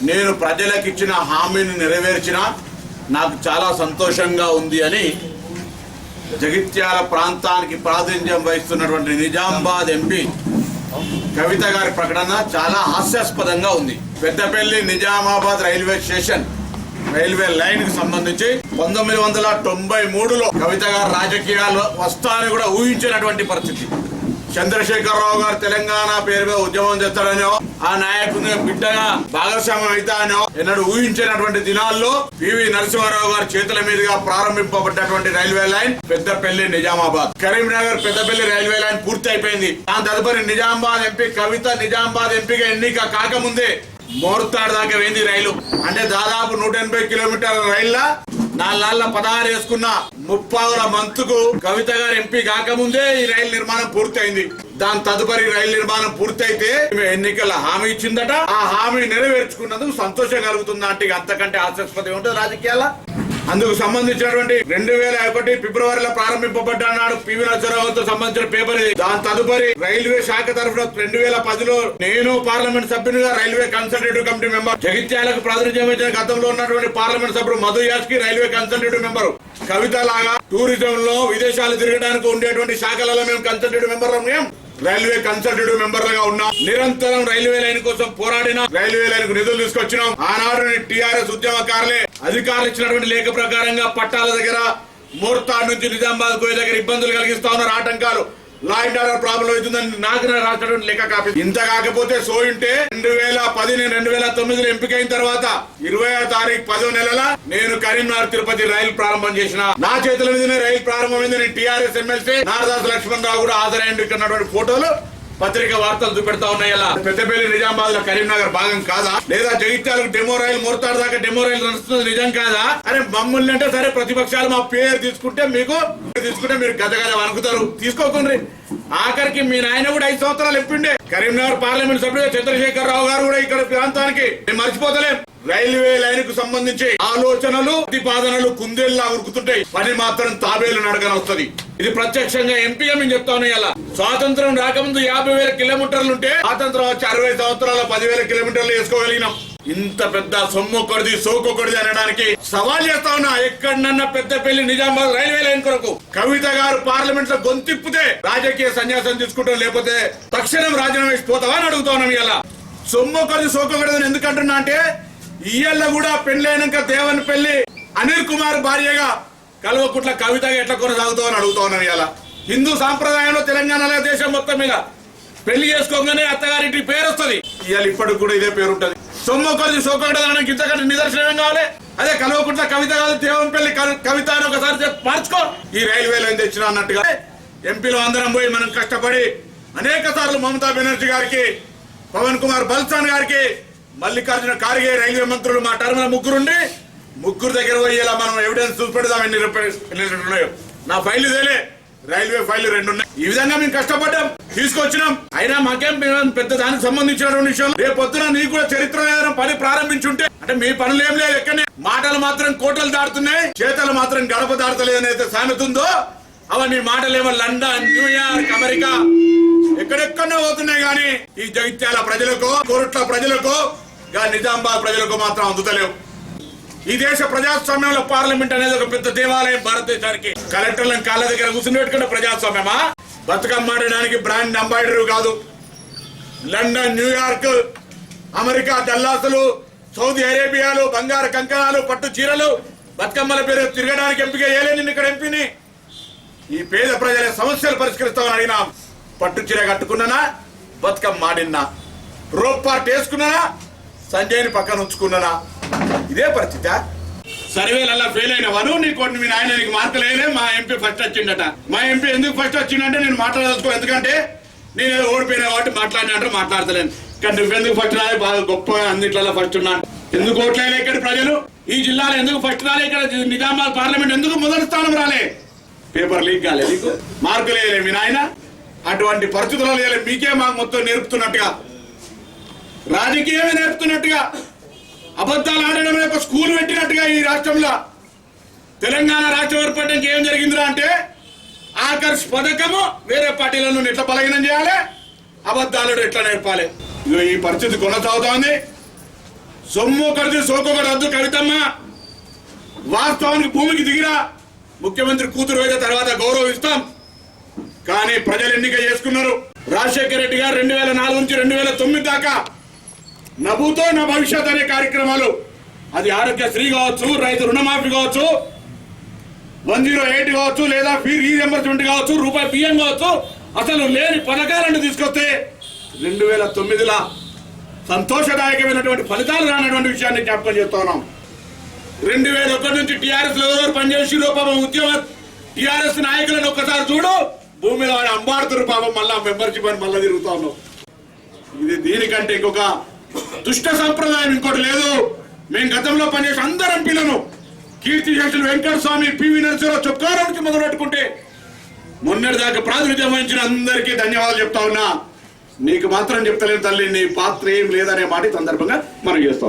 నేను ప్రజలకు ఇచ్చిన హామీని నెరవేర్చిన నాకు చాలా సంతోషంగా ఉంది అని జగిత్యాల ప్రాంతానికి ప్రాతినిధ్యం వహిస్తున్నటువంటి నిజామాబాద్ ఎంపీ కవిత గారి ప్రకటన చాలా హాస్యాస్పదంగా ఉంది. Peddapalli Nizamabad railway station railway line కి సంబంధించి 1993లో కవిత గారు రాజకీయాల్లో వస్తారని కూడా ఊహించినటువంటి పరిస్థితి. చంద్రశేఖరరావు గారు తెలంగాణ పేరుగా ఉద్యమం చేస్తారనో ఆ నాయకుని బిడ్డగా భాగస్వామ్యం అవుతానో ఎన్నడూ ఊహించినటువంటి దినాల్లో పివి నరసింహారావు గారి చేతుల మీదుగా ప్రారంభింపబడ్డటువంటి railway line Peddapalli Nizamabad. Karimnagar Peddapalli railway line పూర్తి అయిపోయింది. దాని తదుపరి నిజామాబాద్ ఎంపీ కవిత నిజామాబాద్ ఎంపీగా ఎన్నిక కాకముందే మోర్తాడు దాకా పోయింది రైలు. అంటే దాదాపు 180 కిలోమీటర్ల రైళ్ల 4 నెలల 16 వేసుకున్న 30వ మంత్కు కవిత గారు ఎంపీ కాకముందే ఈ రైలు నిర్మాణం పూర్తయింది. దాని తదుపరి రైలు నిర్మాణం పూర్తయితే ఎన్నికల హామీ ఇచ్చిందట. ఆ హామీ నెరవేర్చుకున్నందుకు సంతోషం కలుగుతుందా అంటే అంతకంటే హాస్యాస్పదం ఉంటుంది రాజకీయాల. అందుకు సంబంధించినటువంటి 2001 ఫిబ్రవరిలో ప్రారంభింపబడ్డాడు పివి నరసింహారావుతో సంబంధించిన పేపర్ ఇది. దాని తదుపరి రైల్వే శాఖ తరఫున 2010లో నేను పార్లమెంట్ సభ్యునిగా రైల్వే కన్సల్టేటివ్ కమిటీ మెంబర్, జగిత్యాలకు ప్రాతినిధ్యం వహించిన గతంలో ఉన్నటువంటి పార్లమెంట్ సభ్యుడు మధు యాస్కి రైల్వే కన్సల్టేటివ్ మెంబర్. కవిత లాగా టూరిజం లో విదేశాలు తిరగడానికి ఉండేటువంటి శాఖలలో మేము కన్సల్టేటివ్ మెంబర్లు, రైల్వే కన్సల్టేటివ్ మెంబర్లుగా ఉన్నాం. నిరంతరం రైల్వే లైన్ కోసం పోరాడినా, రైల్వే లైన్ కు నిధులు తీసుకొచ్చినాం. ఆనాడు టీఆర్ఎస్ ఉద్యమకారులే అధికారులు ఇచ్చినటువంటి లేఖ ప్రకారంగా పట్టాల దగ్గర మోర్తాడ్ నుంచి నిజామాబాద్ పోయే దగ్గర ఇబ్బందులు కలిగిస్తా ఉన్నారు, ఆటంకాలు, లా అండ్ ఆర్డర్ ప్రాబ్లం అవుతుందని నాకు రాసినటువంటి లేఖ కాపీ. ఇంత కాకపోతే సోయుంటే 2010 2009లో ఎంపికైన తర్వాత 20వ తారీఖు 10వ నెలల నేను కరీంనగర్ తిరుపతి రైలు ప్రారంభం చేసిన. నా చేతుల మీదనే రైలు ప్రారంభమైంది. నేను టీఆర్ఎస్ ఎమ్మెల్సీ నారదాస్ లక్ష్మణ్ రావు కూడా హాజరైంది. ఇక్కడ ఫోటోలు పత్రిక వార్తలు చూపెడతా ఉన్నాయి. అలా పెద్దపల్లి నిజామాబాద్ లో కరీంనగర్ భాగం కాదా? లేదా జగిత్యాలకు డెమో రైలు మోర్తాడు దాకా డెమో రైలు నడుస్తుంది నిజం కాదా? అరే మమ్మల్ని అంటే సరే ప్రతిపక్షాలు మా పేరు తీసుకుంటే మీరు గజ గజ వణుకుతారు. తీసుకోకుండ్రి. ఆఖరికి మీ నాయన కూడా 5 సంవత్సరాలు ఎప్పిండే కరీంనగర్ పార్లమెంట్ సభ్యుడు చంద్రశేఖరరావు గారు కూడా ఇక్కడ ప్రాంతానికి మర్చిపోతలేం. రైల్వే లైన్ కు సంబంధించి ఆలోచనలు ప్రతిపాదనలు కుందేళ్లా ఉరుకుతుంటాయి, పని మాత్రం తాబేలు నడకనొస్తుంది. ఇది ప్రత్యక్షంగా ఎంపీగా మేము చెప్తా ఉన్నాయి. అలా స్వాతంత్రం రాకముందు 50,000 కిలోమీటర్లు ఉంటే స్వాతంత్రం వచ్చి 60 సంవత్సరాల 10,000 కిలోమీటర్లు వేసుకోగలిగినాం. ఇంత పెద్ద సొమ్మొక్కడిది సోకొక్కడిది అనడానికి సవాల్ చేస్తా ఉన్నా. ఎక్కడన్నా పెద్దపల్లి నిజామాబాద్ రైల్వే లైన్ కొరకు కవిత గారు పార్లమెంట్ లో గొంతిప్పితే రాజకీయ సన్యాసం తీసుకుంటాం, లేకపోతే తక్షణం రాజీనామా వేసిపోతావా అని అడుగుతా ఉన్నాం. ఇలా సొమ్మొక్కడిది సోకొక్కడిది ఎందుకంటున్నా అంటే ఇయ్యల్ల కూడా పెళ్లైనాక దేవనపల్లి అనిల్ కుమార్ భార్యగా కల్వకుట్ల కవితగా ఎట్లా కొనసాగుతామని అడుగుతా ఉన్నాం. ఇలా హిందూ సాంప్రదాయంలో తెలంగాణలో దేశం మొత్తం మీద పెళ్లి చేసుకోగానే అత్తగారింటి పేరు వస్తుంది. ఇవాళ ఇప్పటికి కూడా ఇదే పేరు ఉంటుంది. సొమ్మొక్కడిది సోకొక్కడిదానికి ఇంతకంటే నిదర్శనం ఏం కావాలి? అదే కల్వకుట్ల కవిత కాదు దేవనపల్లి కవిత అని ఒకసారి మార్చుకో. ఈ రైల్వే లైన్ తెచ్చిన అన్నట్టుగా ఎంపీలో అందరం పోయి మనం కష్టపడి అనేక సార్లు మమతా బెనర్జీ గారికి, పవన్ కుమార్ బల్సాన్ గారికి, మల్లికార్జున ఖార్గే రైల్వే మంత్రులు మా టర్మ్ ముగ్గురు దగ్గర పోయి ఇలా మనం ఎవిడెన్స్ చూపెడదాం. ఎన్ని ఉన్నాయో నా ఫైల్ ఇదేలే, రైల్వే ఫైల్ 2 ఉన్నాయి. ఈ విధంగా మేము కష్టపడ్డాం, తీసుకొచ్చినాం. అయినా మాకేం పెద్ద దానికి సంబంధించినటువంటి విషయం. రేపు పొద్దున నీకు కూడా చరిత్ర ఏదైనా పని ప్రారంభించుంటే అంటే మీ పనులు ఏం లేదు. ఎక్కడనే మాటలు మాత్రం కోటలు దాటుతున్నాయి, చేతలు మాత్రం గడప దాటలేదు అనేది సామెత ఉందో అవన్నీ మాటలేమో లండన్, న్యూయార్క్, అమెరికా ఎక్కడెక్కడో పోతున్నాయి. కానీ ఈ జగిత్యాల ప్రజలకు, కోరుట్ల ప్రజలకు, నిజామాబాద్ ప్రజలకు మాత్రం అందుతలేవు. ఈ దేశ ప్రజాస్వామ్యంలో పార్లమెంట్ అనేది ఒక పెద్ద దేవాలయం భారతదేశానికి. కలెక్టర్లను కాళ్ళ దగ్గర కూర్చుని పెట్టుకున్న ప్రజాస్వామ్యమా? బతుకమ్మ ఆడడానికి బ్రాండ్ అంబాసిడర్ కాదు. లండన్, న్యూయార్క్, అమెరికా డల్లాసులు, సౌదీ అరేబియాలు, బంగారు కంకణాలు, పట్టు చీరలు, బతుకమ్మల పేరు తిరగడానికి ఎంపిక చేయలేని ఇక్కడ ఎంపీని. ఈ పేద ప్రజల సమస్యలు పరిష్కరిస్తామని అడిగినా పట్టు చీర కట్టుకున్నానా, బతుకమ్మ ఆడినా, రోప్ పార్ట్ వేసుకున్నానా, సంజయ్ని పక్కన ఉంచుకున్నానా? ఇదే పరిస్థితి. సర్వేలల్లా ఫెయిల్ అయినవాను మీ నాయన నీకు మార్కులు వేయలే, మా ఎంపీ ఫస్ట్ వచ్చిండట. మా ఎంపీ ఎందుకు ఫస్ట్ వచ్చిందంటే నేను మాట్లాడదలుచుకో, ఎందుకంటే నేను ఓడిపోయిన కాబట్టి మాట్లాడినట్టు మాట్లాడతలేను. కానీ నువ్వెందుకు ఫస్ట్ రాలే, బాగా గొప్పగా అన్నిట్లలో ఫస్ట్ ఉన్నా. ఎందుకు ఓట్లేలే ఇక్కడ ప్రజలు? ఈ జిల్లాలో ఎందుకు ఫస్ట్ రాలే? ఇక్కడ నిజామాబాద్ పార్లమెంట్ ఎందుకు మొదటి స్థానం రాలే? పేపర్ లీక్ కాలేదు, నీకు మార్కులు వేయలే మీ నాయన. అటువంటి పరిస్థితుల్లో మీకే మాకు మొత్తం నేర్పుతున్నట్టుగా, రాజకీయమే నేర్పుతున్నట్టుగా, అబద్ధాలు ఆడడమే ఒక స్కూల్ పెట్టినట్టుగా ఈ రాష్ట్రంలో తెలంగాణ రాష్ట్రం ఏర్పడడానికి ఏం జరిగిందిరా అంటే ఆకర్ష్ పథకము వేరే పార్టీలను ఎట్లా బలహీనం చేయాలి, అబద్ధాలు ఎట్లా నేర్పాలి. ఈ పరిస్థితి కొనసాగుతోంది. సొమ్ము ఒకటి సోకొకటి వద్దు కవితమ్మ. వాస్తవానికి భూమికి దిగిరా. ముఖ్యమంత్రి కూతురు అయితే తర్వాత గౌరవిస్తాం. కానీ ప్రజలు ఎన్నిక చేసుకున్నారు. రాజశేఖర రెడ్డి గారు 2004 నుంచి 2009 దాకా నభూతో నా భవిష్యత్ అనే కార్యక్రమాలు, అది ఆరోగ్యశ్రీ కావచ్చు, రైతు రుణమాఫీ కావచ్చు, 108 కావచ్చు, లేదా ఫీ రీఎంబర్స్మెంట్ కావచ్చు, రూపాయి బియ్యం కావచ్చు, అసలు లేని పథకాలను తీసుకొస్తే 2009లో సంతోషదాయకమైనటువంటి ఫలితాలు రానటువంటి విషయాన్ని జ్ఞాపకం చేస్తా ఉన్నాం. 2001 నుంచి టీఆర్ఎస్ లో ఎవరు పనిచేసిరో పాపం ఉద్యమ టీఆర్ఎస్ నాయకులను ఒక్కసారి చూడు, భూమి మీద వాడు అంబాడుతురు పాపం, మళ్ళా మెంబర్షిప్ అని మళ్ళా తిరుగుతా ఉన్నాం. ఇది దీనికంటే ఇంకొక దుష్ట సంప్రదాయం ఇంకోటి లేదు. మేము గతంలో పనిచేసి అందరు ఎంపీలను కీర్తిశేషులు వెంకటస్వామి, పివి నరసింహరావు చొక్కారావు నుంచి మొదలు పెట్టుకుంటే మొన్నటి దాకా ప్రాతినిధ్యం వహించిన అందరికీ ధన్యవాదాలు చెప్తా ఉన్నా. నీకు మాత్రం చెప్తలేను తల్లి, నీ పాత్ర ఏం లేదనే మాట సందర్భంగా మనం చేస్తాం.